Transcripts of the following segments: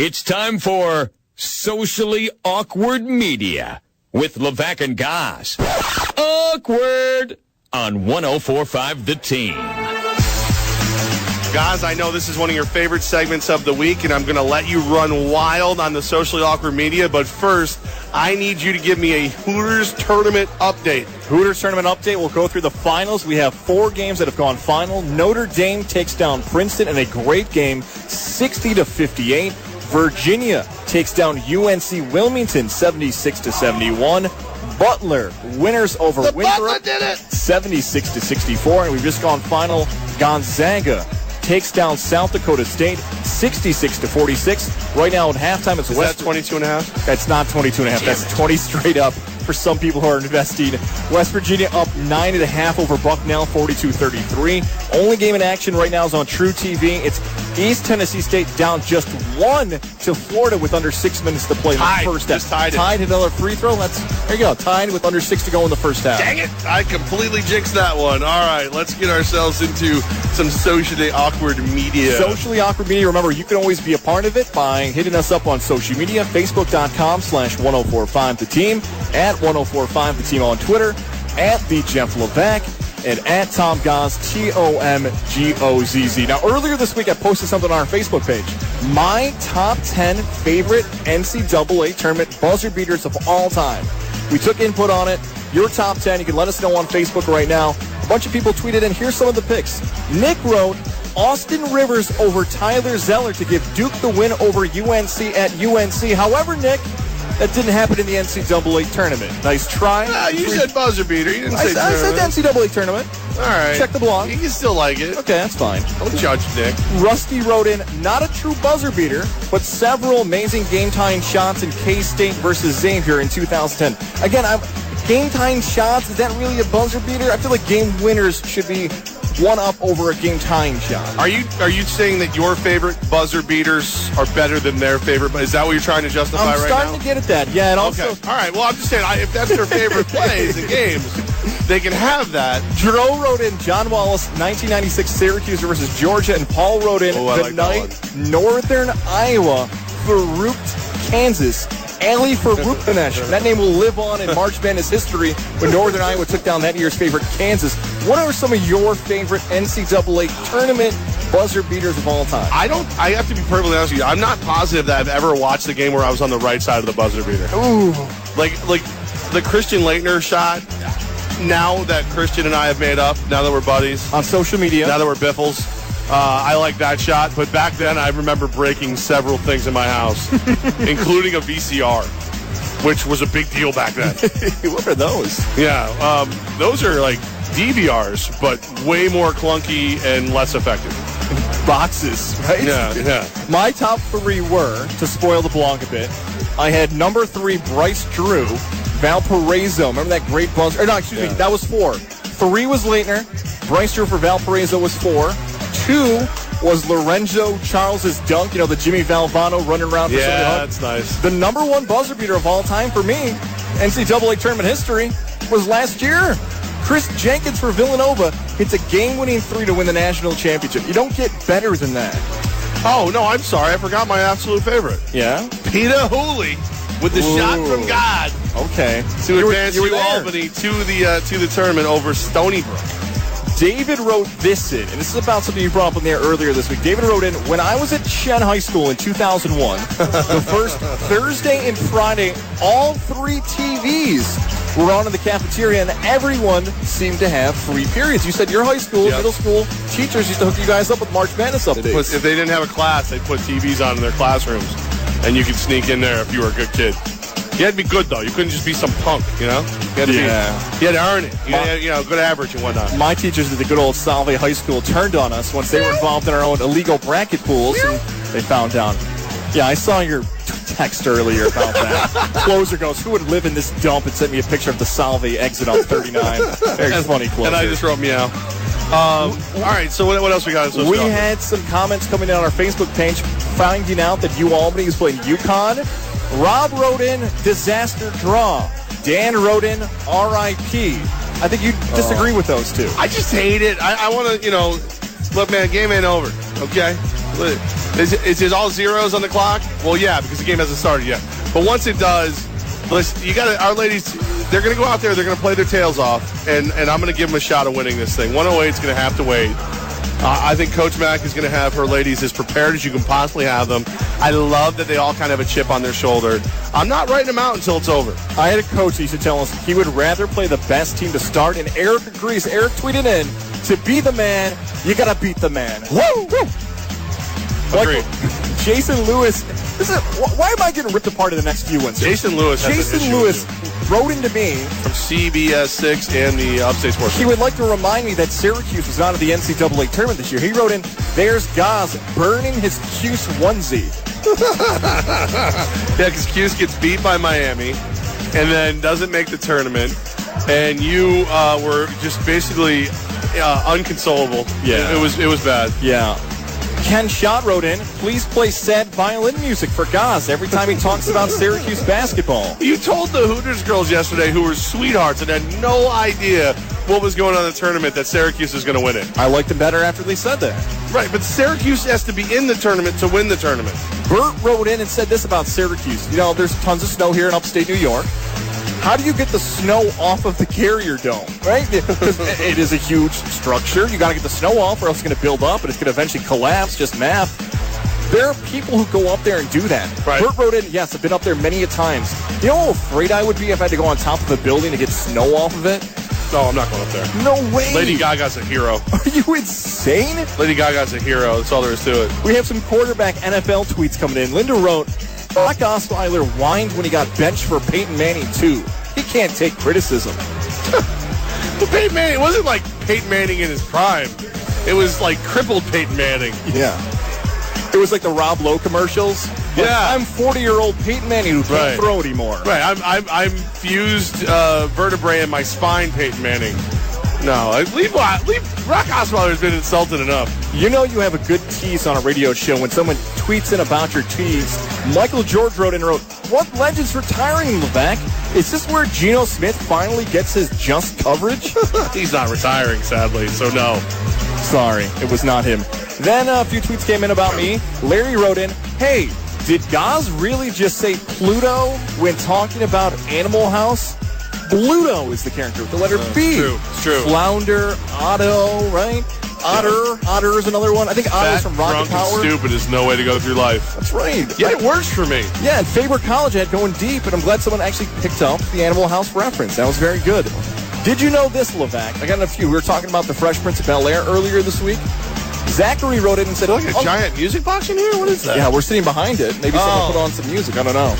It's time for Socially Awkward Media with Levack and Goz. Awkward on 104.5 The Team. Guys, I know this is one of your favorite segments of the week, and I'm going to let you run wild on the Socially Awkward Media, but first, I need you to give me a Hooters tournament update. Hooters tournament update. We'll go through the finals. We have 4 games that have gone final. Notre Dame takes down Princeton in a great game, 60-58. Virginia takes down UNC Wilmington, 76-71. Butler winners over Winthrop, 76-64. And we've just gone final. Gonzaga takes down South Dakota State, 66-46. Right now at halftime, it's West. Is that 22.5? That's not 22.5. That's 20 straight up for some people who are investing. West Virginia up 9.5 over Bucknell, 42-33. Only game in action right now is on True TV. It's East Tennessee State down just 1 to Florida with under 6 minutes to play in the first half. Tied another free throw. There you go. Tied with under 6 to go in the first half. Dang it. I completely jinxed that one. All right, let's get ourselves into some socially awkward media. Socially awkward media. Remember, you can always be a part of it by hitting us up on social media, Facebook.com/1045 The Team, at 1045 The Team on Twitter, at the Jeff Levack, and at Tom Goz, TOMGOZZ. Now, earlier this week, I posted something on our Facebook page. My top 10 favorite NCAA tournament buzzer beaters of all time. We took input on it. Your top 10. You can let us know on Facebook right now. A bunch of people tweeted in. Here's some of the picks. Nick wrote Austin Rivers over Tyler Zeller to give Duke the win over UNC at UNC. However, Nick, that didn't happen in the NCAA tournament. Nice try. You said buzzer beater. You didn't say tournament. I said NCAA tournament. All right. Check the blog. You can still like it. Okay, that's fine. Don't judge, Nick. Rusty wrote in, not a true buzzer beater, but several amazing game-tying shots in K-State versus Xavier in 2010. Again, game-tying shots, is that really a buzzer beater? I feel like game winners should be one up over a game-tying shot. Are you saying that your favorite buzzer beaters are better than their favorite? Is that what you're trying to justify right now? I'm starting to get at that, yeah. And also, okay. All right, well, I'm just saying, if that's their favorite plays in games, they can have that. Drew wrote in John Wallace, 1996 Syracuse versus Georgia, and Paul wrote in Northern Iowa, Farouk, Kansas. Ali Faroukpanesh. That name will live on in March Madness history when Northern Iowa took down that year's favorite Kansas. What are some of your favorite NCAA tournament buzzer beaters of all time? I have to be perfectly honest with you. I'm not positive that I've ever watched a game where I was on the right side of the buzzer beater. Ooh. Like the Christian Laettner shot, now that Christian and I have made up, now that we're buddies. On social media. Now that we're biffles. I like that shot, but back then I remember breaking several things in my house, including a VCR, which was a big deal back then. What are those? Yeah, those are like DVRs, but way more clunky and less effective. Boxes, right? Yeah. My top 3 were, to spoil the blog a bit, I had number 3, Bryce Drew, Valparaiso. Remember that great buzzer? Or no, excuse me, that was 4. 3 was Laettner. Bryce Drew for Valparaiso was 4. 2 was Lorenzo Charles's dunk, the Jimmy Valvano running around for something. Yeah, that's nice. The number 1 buzzer beater of all time for me, NCAA tournament history, was last year. Chris Jenkins for Villanova hits a game-winning 3 to win the national championship. You don't get better than that. Oh, no, I'm sorry. I forgot my absolute favorite. Yeah? Peter Hooley with the shot from God. Okay. To advance Albany to the tournament over Stony Brook. David wrote this in, and this is about something you brought up in there earlier this week. David wrote in, when I was at Shen High School in 2001, the first Thursday and Friday, all 3 TVs were on in the cafeteria, and everyone seemed to have free periods. You said your high school, middle school teachers used to hook you guys up with March Madness updates. If they didn't have a class, they'd put TVs on in their classrooms, and you could sneak in there if you were a good kid. You had to be good, though. You couldn't just be some punk, You had to you had to earn it. You had good average and whatnot. My teachers at the good old Salve High School turned on us once they were involved in our own illegal bracket pools, and they found out. Yeah, I saw your text earlier about that. Closer goes, who would live in this dump, and sent me a picture of the Salve exit on 39. Very funny, Closer. And I just wrote meow. All right, so what else we got? We had some comments coming in on our Facebook page finding out that UAlbany is playing UConn. Rob wrote in, disaster draw. Dan wrote in, RIP. I think you disagree with those two. I just hate it. I want to, look, man, game ain't over, okay? Is it all zeros on the clock? Well, yeah, because the game hasn't started yet. But once it does, listen, our ladies, they're going to go out there, they're going to play their tails off, and I'm going to give them a shot of winning this thing. 108 is going to have to wait. I think Coach Mack is going to have her ladies as prepared as you can possibly have them. I love that they all kind of have a chip on their shoulder. I'm not writing them out until it's over. I had a coach who used to tell us he would rather play the best team to start, and Eric agrees. Eric tweeted in, to be the man, you got to beat the man. Woo! Agreed. Like, Jason Lewis, why am I getting ripped apart in the next few ones? Jason Lewis wrote into me from CBS 6 and the Upstate Sports. He would like to remind me that Syracuse was not in the NCAA tournament this year. He wrote in, there's Goz burning his Cuse onesie. Yeah, because Cuse gets beat by Miami and then doesn't make the tournament. And you were just basically unconsolable. Yeah. It was bad. Yeah. Ken Schott wrote in, please play sad violin music for Goz every time he talks about Syracuse basketball. You told the Hooters girls yesterday, who were sweethearts and had no idea what was going on in the tournament, that Syracuse is going to win it. I liked them better after they said that. Right, but Syracuse has to be in the tournament to win the tournament. Bert wrote in and said this about Syracuse. You know, there's tons of snow here in upstate New York. How do you get the snow off of the Carrier Dome, right? Because it is a huge structure. You got to get the snow off or else it's going to build up and it's going to eventually collapse, just math. There are people who go up there and do that. Right. Bert wrote in, yes, I've been up there many a times. You know how afraid I would be if I had to go on top of a building to get snow off of it? No, I'm not going up there. No way. Lady Gaga's a hero. Are you insane? Lady Gaga's a hero. That's all there is to it. We have some quarterback NFL tweets coming in. Linda wrote, Brock Osweiler whined when he got benched for Peyton Manning, too. He can't take criticism. But Peyton Manning, it wasn't like Peyton Manning in his prime. It was like crippled Peyton Manning. Yeah. It was like the Rob Lowe commercials. Like, yeah. I'm 40-year-old Peyton Manning who can't throw anymore. Right. I'm fused vertebrae in my spine, Peyton Manning. No, leave Brock Osweiler has been insulted enough. You know you have a good tease on a radio show when someone tweets in about your tease. Michael George wrote, what legend's retiring, Levack? Is this where Geno Smith finally gets his just coverage? He's not retiring, sadly, so no. Sorry, it was not him. Then a few tweets came in about me. Larry wrote in, hey, did Goz really just say Pluto when talking about Animal House? Bluto is the character with the letter B. It's true. Flounder, Otto, right? Otter is another one. I think Otto's from Rocket drunk Power. And stupid is no way to go through life. That's right. Yeah, it works for me. Yeah, and Faber College had going deep, and I'm glad someone actually picked up the Animal House reference. That was very good. Did you know this, Levack? I got a few. We were talking about the Fresh Prince of Bel-Air earlier this week. Zachary wrote it and said, like a giant music box in here? What is that? Yeah, we're sitting behind it. Maybe someone put on some music. I don't know.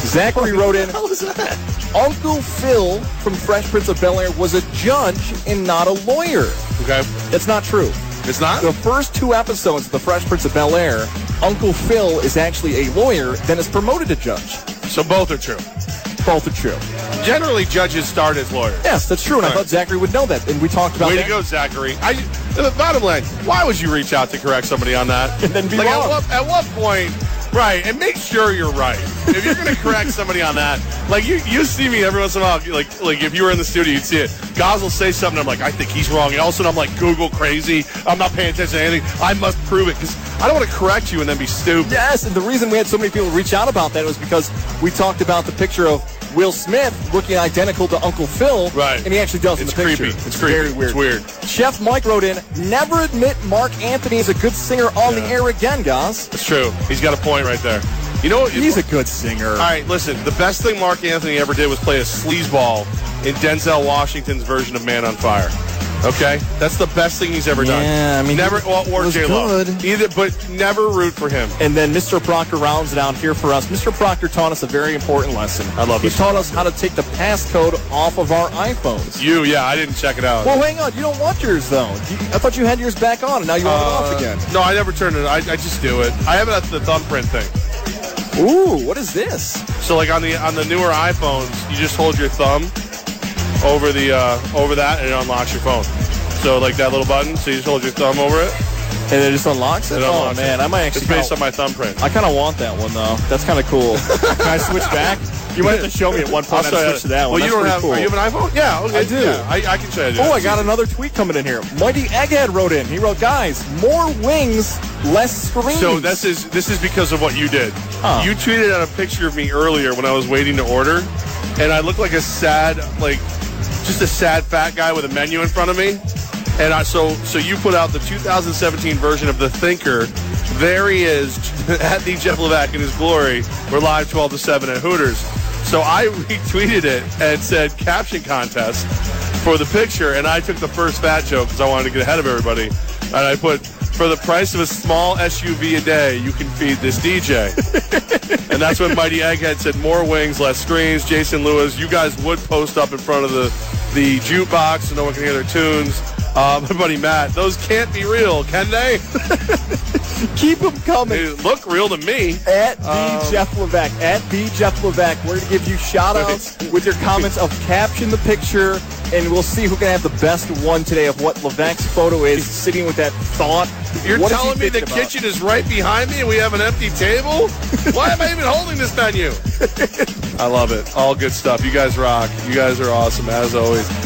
Zachary wrote in, what the hell is that? Uncle Phil from Fresh Prince of Bel-Air was a judge and not a lawyer. Okay. That's not true. It's not? The first 2 episodes of The Fresh Prince of Bel-Air, Uncle Phil is actually a lawyer, then is promoted to judge. So both are true. Both are true. Generally, judges start as lawyers. Yes, that's true, and I thought Zachary would know that, and we talked about that. Way to go, Zachary. The bottom line, why would you reach out to correct somebody on that? And then be like, wrong. At what point... Right, and make sure you're right. If you're going to correct somebody on that, like you see me every once in a while, like if you were in the studio, you'd see it. Goz will say something, I'm like, I think he's wrong. And all of a sudden, I'm like, Google crazy. I'm not paying attention to anything. I must prove it because I don't want to correct you and then be stupid. Yes, and the reason we had so many people reach out about that was because we talked about the picture of Will Smith looking identical to Uncle Phil. Right. And he actually does in the picture. Creepy. It's creepy. very weird. It's weird. Chef Mike wrote in, never admit Mark Anthony is a good singer on the air again, Goz. It's true. He's got a point right there. You know what? He's a good singer. All right, listen. The best thing Mark Anthony ever did was play a sleazeball in Denzel Washington's version of Man on Fire. Okay? That's the best thing he's ever done. Yeah, I mean, never, or J-Lo. Either, but never root for him. And then Mr. Proctor rounds it out here for us. Mr. Proctor taught us a very important lesson. I love He Mr. taught us how to take the passcode off of our iPhones. I didn't check it out. Well, hang on. You don't want yours, though. I thought you had yours back on, and now you want it off again. No, I never turned it. I just do it. I have it at the thumbprint thing. Ooh, what is this? So, like on the newer iPhones, you just hold your thumb over that, and it unlocks your phone. So, like that little button. So you just hold your thumb over it, And it just unlocks it? Oh, man. I might actually. It's based on my thumbprint. I kind of want that one, though. That's kind of cool. Can I switch back? You might have to show me at one point how to switch to that one. Well, you don't have. Cool. You have an iPhone? Yeah, okay. I do. Yeah, I can show you. Oh, I got another tweet coming in here. Mighty Egghead wrote in. He wrote, guys, more wings, less screens. So this is because of what you did. Huh. You tweeted out a picture of me earlier when I was waiting to order, and I looked like a sad, just a sad fat guy with a menu in front of me. And so you put out the 2017 version of the Thinker. There he is at the Jeff Levack in his glory. We're live 12 to 7 at Hooters. So I retweeted it and said caption contest for the picture, and I took the first fat joke because I wanted to get ahead of everybody. And I put, for the price of a small SUV a day, you can feed this DJ. And that's when Mighty Egghead said more wings, less screens. Jason Lewis, you guys would post up in front of the jukebox so no one can hear their tunes. My buddy Matt, those can't be real, can they? Keep them coming. They look real to me. At the Jeff Levack. At the Jeff Levack. We're going to give you shout-outs with your comments of caption the picture, and we'll see who can have the best one today of what Levack's photo is, sitting with that thought. You're telling me the kitchen is right behind me and we have an empty table? Why am I even holding this menu? I love it. All good stuff. You guys rock. You guys are awesome, as always.